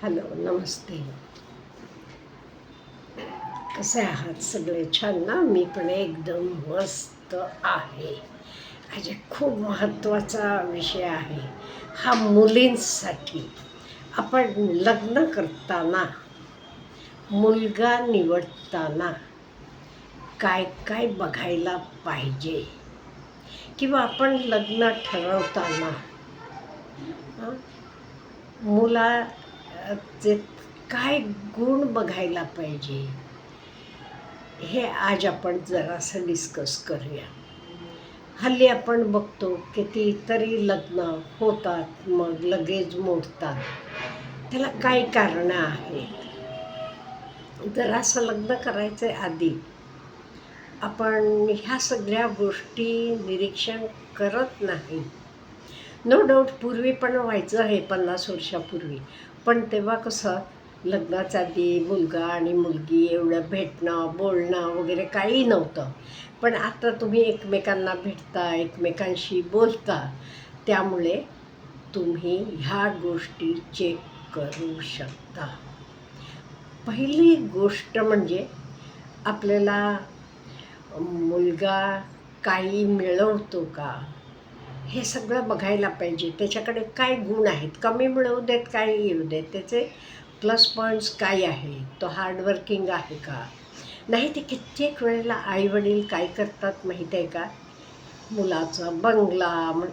Hello, नमस्ते. कसे आहात सगळे? छान ना? मी पण एकदम मस्त आहे. आज एक खूप महत्त्वाचा विषय आहे हा मुलींसाठी. आपण लग्न करताना, मुलगा निवडताना काय काय बघायला पाहिजे, किंवा आपण लग्न ठरवताना मुलाचे काय गुण बघायला पाहिजे, हे आज आपण जरासं डिस्कस करूया. हल्ली आपण बघतो कितीतरी लग्न होतात, मग लगेच मोडतात. त्याला काय कारणं आहेत? जरासं लग्न करायचे आधी आपण ह्या सगळ्या गोष्टी निरीक्षण करत नाही. नो डाऊट पूर्वी पण व्हायचं हे 50 वर्षापूर्वी, पण तेव्हा कसं लग्नाच्या आधी मुलगा आणि मुलगी एवढं भेटणं बोलणं वगैरे काही नव्हतं. पण आता तुम्ही एकमेकांना भेटता, एकमेकांशी बोलता, त्यामुळे तुम्ही ह्या गोष्टी चेक करू शकता. पहिली गोष्ट म्हणजे आपल्याला मुलगा काही मिळवतो का, हे सगळं बघायला पाहिजे. त्याच्याकडे काय गुण आहेत, कमी मिळवू देत काय येऊ देत, त्याचे प्लस पॉईंट्स काय आहे, तो हार्डवर्किंग आहे का नाही. ते कित्येक वेळेला आईवडील काय करतात माहीत आहे का, मुलाचं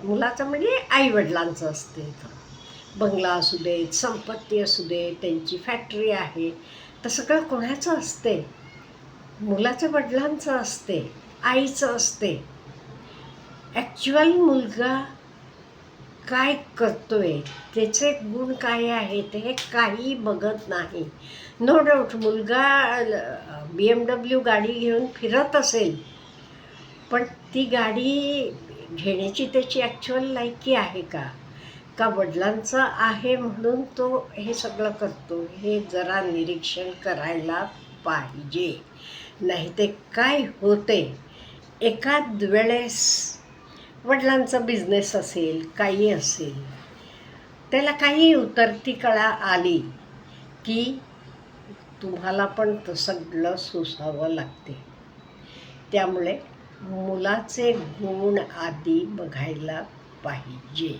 मुलाचं म्हणजे आईवडिलांचं असते. बंगला असू देत, संपत्ती असू दे, त्यांची फॅक्टरी आहे, तर सगळं कोणाचं असते? मुलाच्या वडिलांचं असते, आईचं असते. ॲक्च्युअल मुलगा काय करतोय, त्याचे गुण काय आहेत, हे काही बघत नाही. नो डाऊट मुलगा BMW गाडी घेऊन फिरत असेल, पण ती गाडी घेण्याची त्याची ॲक्च्युअल लायकी आहे का, का वडिलांचं आहे म्हणून तो हे सगळं करतो, हे जरा निरीक्षण करायला पाहिजे. नाही ते काय होते, एखाद वेळेस वडिलांचा बिझनेस असेल, काही असेल, त्याला काही उतरती कळा आली की तुम्हाला पण सगळं सोसावं लागते. त्यामुळे मुलाचे गुण आधी बघायला पाहिजे.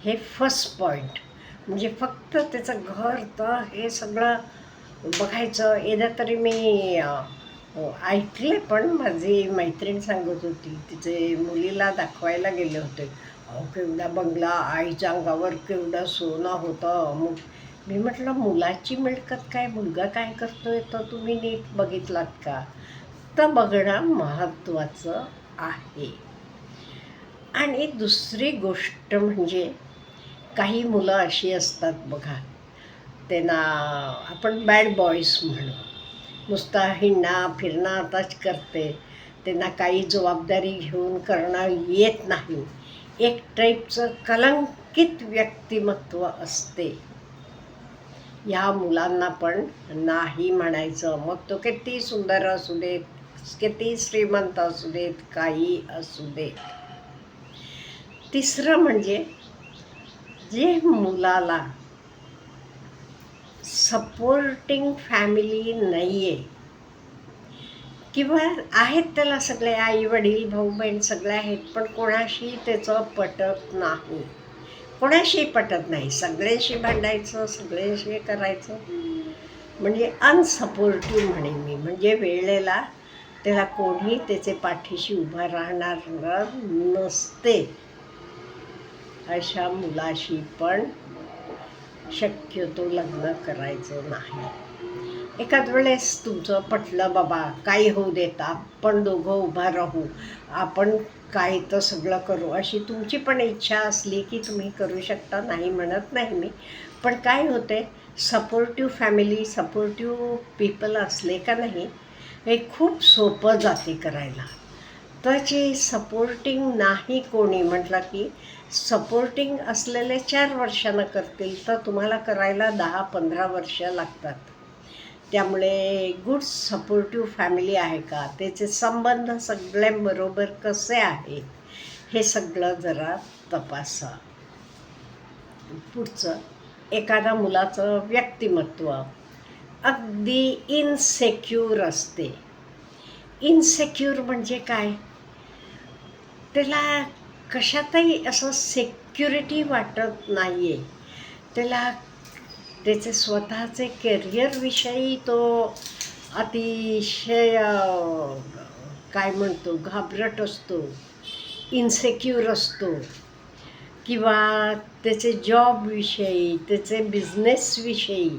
हे फर्स्ट पॉईंट. म्हणजे फक्त त्याचं घर तर हे सगळं बघायचं. एकदा तरी मी ऐकले, पण माझी मैत्रीण सांगत होती, तिचे मुलीला दाखवायला गेले होते. अहो केवढा बंगला, आईच्या अंगावर केवढं सोनं होतं. मग मी म्हटलं मुलाची मिळकत काय, मुलगा काय करतोय तर तुम्ही नीट बघितलात का? तर बघणं महत्त्वाचं आहे. आणि दुसरी गोष्ट म्हणजे काही मुलं अशी असतात बघा, त्यांना आपण बॅड बॉईज म्हणू, नुसता हिंडणं फिरणं आताच करते, त्यांना काही जबाबदारी घेऊन करणं येत नाही. एक टाईपचं कलंकित व्यक्तिमत्व असते. या मुलांना पण नाही म्हणायचं, मग तो किती सुंदर असू देत, किती श्रीमंत असू देत, काही असू देत. तिसरं म्हणजे जे मुलाला सपोर्टिंग फॅमिली नाही आहे, किंवा आहेत त्याला सगळे आई वडील भाऊ बहीण सगळे आहेत, पण कोणाशी त्याचं पटत नाही, कोणाशी पटत नाही, सगळ्यांशी भांडायचं, सगळ्यांशी करायचं, म्हणजे अनसपोर्टिव्ह म्हणे मी. म्हणजे वेळेला त्याला कोणी त्याचे पाठीशी उभा राहणार नसते. अशा मुलाशी पण शक्यतो लग्न करायचं नाही. एखाद वेळेस तुमचं पटलं, बाबा काही होऊ देत, आपण दोघं उभा राहू, आपण काय तर सगळं करू, अशी तुमची पण इच्छा असली की तुम्ही करू शकता, नाही म्हणत नाही मी. पण काय होते, सपोर्टिव्ह फॅमिली, सपोर्टिव्ह पीपल असले का नाही, हे खूप सोपं जाते करायला. त्याची सपोर्टिंग नाही कोणी म्हटलं की, सपोर्टिंग असलेले 4 वर्षानं करतील, तर तुम्हाला करायला 10-15 वर्ष लागतात. त्यामुळे गुड सपोर्टिव्ह फॅमिली आहे का, त्याचे संबंध सगळ्यांबरोबर कसे आहेत, हे सगळं जरा तपासा. पुढचं एखाद्या मुलाचं व्यक्तिमत्व अगदी इनसेक्युअर असते. इनसेक्युअर म्हणजे काय? त्याला कशातही असं सेक्युरिटी वाटत नाही आहे. त्याला त्याचे स्वतःचे करिअरविषयी तो अतिशय काय म्हणतो, घाबरट असतो, इन्सेक्युअर असतो. किंवा त्याचे जॉबविषयी, त्याचे बिझनेसविषयी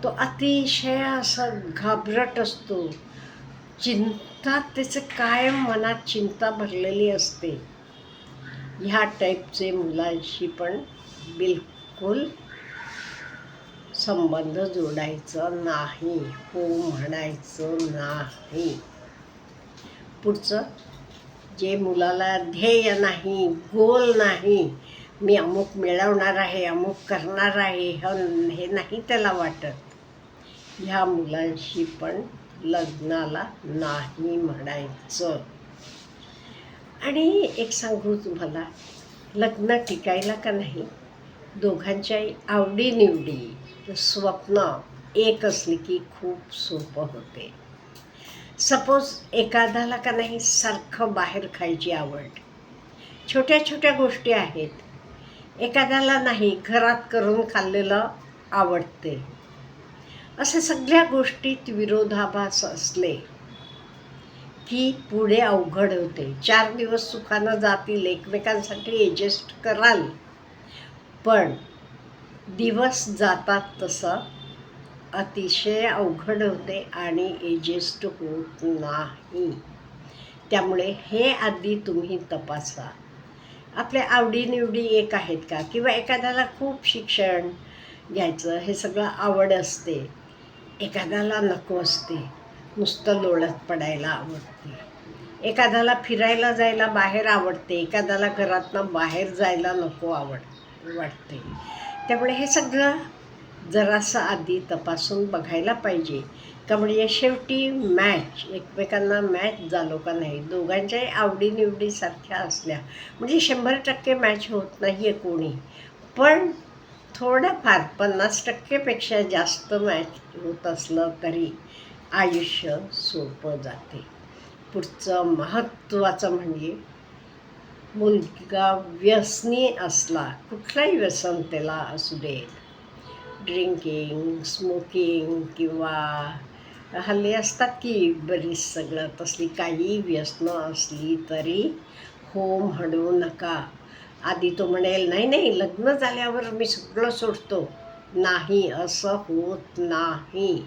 तो अतिशय असं घाबरट असतो. चिंता, त्याचं कायम मनात चिंता भरलेली असते. ह्या टाईपचे मुलांशी पण बिलकुल संबंध जोडायचं नाही, हो म्हणायचं नाही. पुढचं, जे मुलाला ध्येय नाही, गोल नाही, मी अमुक मिळवणार आहे, अमुक करणार आहे, हे नाही त्याला वाटत, ह्या मुलांशी पण लग्नाला नाही म्हणायचं. आणि एक सांगू तुम्हाला, लग्न टिकायला का नाही, दोघांच्याही आवडीनिवडी, स्वप्न एक असली की खूप सोपं होते. सपोज एखाद्याला का नाही सारखं बाहेर खायची आवड, छोट्या छोट्या गोष्टी आहेत. एखाद्याला नाही, घरात करून खाल्लेलं आवडते. असे सगळ्या गोष्टीत विरोधाभास असले की पुढे अवघड होते. 4 दिवस सुखानं जातील, एकमेकांसाठी ॲडजस्ट कराल, पण दिवस जातात तसं अतिशय अवघड होते आणि ॲडजस्ट होत नाही. त्यामुळे हे आधी तुम्ही तपासा, आपल्या आवडीनिवडी एक आहेत का? किंवा एखाद्याला खूप शिक्षण घ्यायचं, हे सगळं आवड असते, एखाद्याला नको असते, नुसतं लोळत पडायला आवडते. एखाद्याला फिरायला जायला बाहेर आवडते, एखाद्याला घरातनं बाहेर जायला नको वाटते. त्यामुळे हे सगळं जरासं आधी तपासून बघायला पाहिजे का, म्हणजे शेवटी मॅच, एकमेकांना मॅच झालो का नाही. दोघांच्याही आवडीनिवडी सारख्या असल्या म्हणजे 100% मॅच होत नाही आहे कोणी, पण थोडंफार 50%पेक्षा जास्त मॅच होत असलं तरी आयुष्य सोपं जाते. पुढचं महत्त्वाचं म्हणजे, मुलगा व्यसनी असला, कुठलाही व्यसन त्याला असू दे, ड्रिंकिंग, स्मोकिंग, किंवा हल्ली असतात की बरीच सगळं, तसली काही व्यसनं असली तरी हो म्हणू नका. आधी तो म्हणेल नाही नाही, लग्न झाल्यावर मी सगळं सोडतो. नाही, असं होत नाही.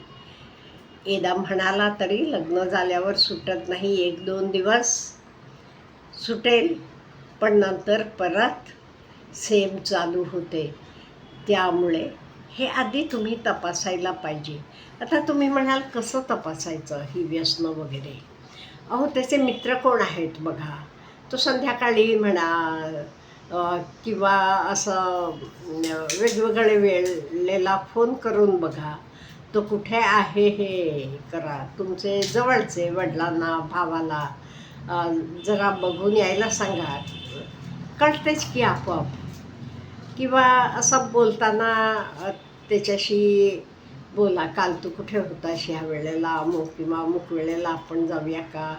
एकदा म्हणाला तरी लग्न झाल्यावर सुटत नाही. 1-2 दिवस सुटेल, पण नंतर परत सेम चालू होते. त्यामुळे हे आधी तुम्ही तपासायला पाहिजे. आता तुम्ही म्हणाल कसं तपासायचं ही व्यसनं वगैरे? अहो, त्याचे मित्र कोण आहेत बघा. तो संध्याकाळी म्हणा किंवा असं वेगवेगळे वेळेला फोन करून बघा. तो कुठे आहे हे करा. तुमचे जवळचे वडिलांना, भावाला जरा बघून यायला सांगा, कळतेच की आपोआप. किंवा असं बोलताना त्याच्याशी बोला, काल तू कुठे होतास ह्या वेळेला, अमुक किंवा अमुक वेळेला आपण जाऊया का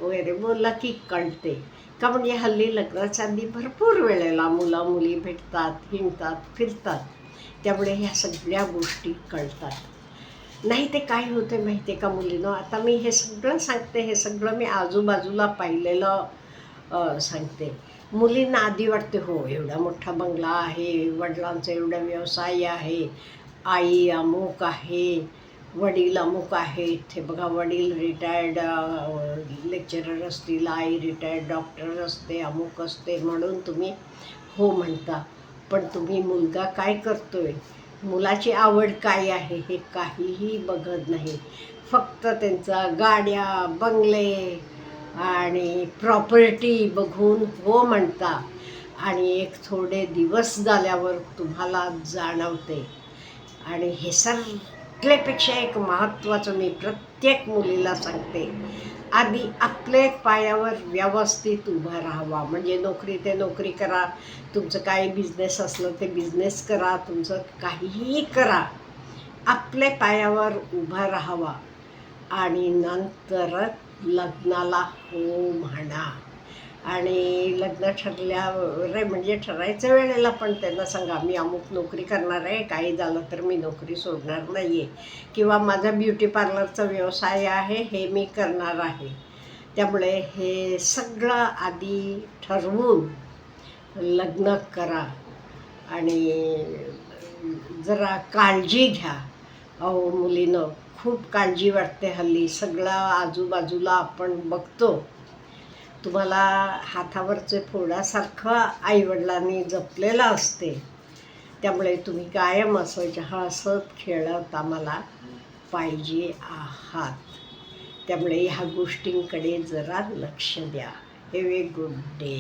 वगैरे बोलला की कळते का. म्हणजे हल्ली लग्नाच्या आधी भरपूर वेळेला मुलं मुली भेटतात, हिंडतात, फिरतात. त्यामुळे ह्या सगळ्या गोष्टी कळतात. नाही ते काय होतं माहिती आहे का मुलीनं, आता मी हे सगळं सांगते, हे सगळं मी आजूबाजूला पाहिलेलं सांगते. मुलींना आधी वाटते हो एवढा मोठा बंगला आहे, वडिलांचा एवढा व्यवसाय आहे, आई अमुक आहे, वडील अमुक आहेत. हे बघा, वडील रिटायर्ड लेक्चरर असतील, आई रिटायर्ड डॉक्टर असते, अमुक असते, म्हणून तुम्ही हो म्हणता. पण तुम्ही मुलगा काय करतोय, मुलाची आवड काय आहे हे काहीही बघत नाही. फक्त त्यांचा गाड्या, बंगले आणि प्रॉपर्टी बघून हो म्हणता. आणि एक थोडे दिवस झाल्यावर तुम्हाला जाणवते. आणि हे कुठल्यापेक्षा एक महत्त्वाचं मी प्रत्येक मुलीला सांगते, आधी आपले पायावर व्यवस्थित उभा राहावा. म्हणजे नोकरी ते नोकरी करा, तुमचं काही बिझनेस असलं ते बिझनेस करा, तुमचं काहीही करा, आपल्या पायावर उभा राहावा आणि नंतर लग्नाला हो म्हणा. आणि लग्न ठरल्यावर म्हणजे ठरायच्या वेळेला पण त्यांना सांगा, मी अमुक नोकरी करणार आहे, काही झालं तर मी नोकरी सोडणार नाही आहे, किंवा माझा ब्युटी पार्लरचा व्यवसाय आहे, हे मी करणार आहे. त्यामुळे हे सगळं आधी ठरवून लग्न करा आणि जरा काळजी घ्या. अहो मुलीनं खूप काळजी वाटते हल्ली. सगळं आजूबाजूला आपण बघतो, तुम्हाला हातावरचे फोडासारखं आईवडिलांनी जपलेलं असते. त्यामुळे तुम्ही कायम असं हसत खेळत आम्हाला पाहिजे आहात. त्यामुळे ह्या गोष्टींकडे जरा लक्ष द्या. Have a good day.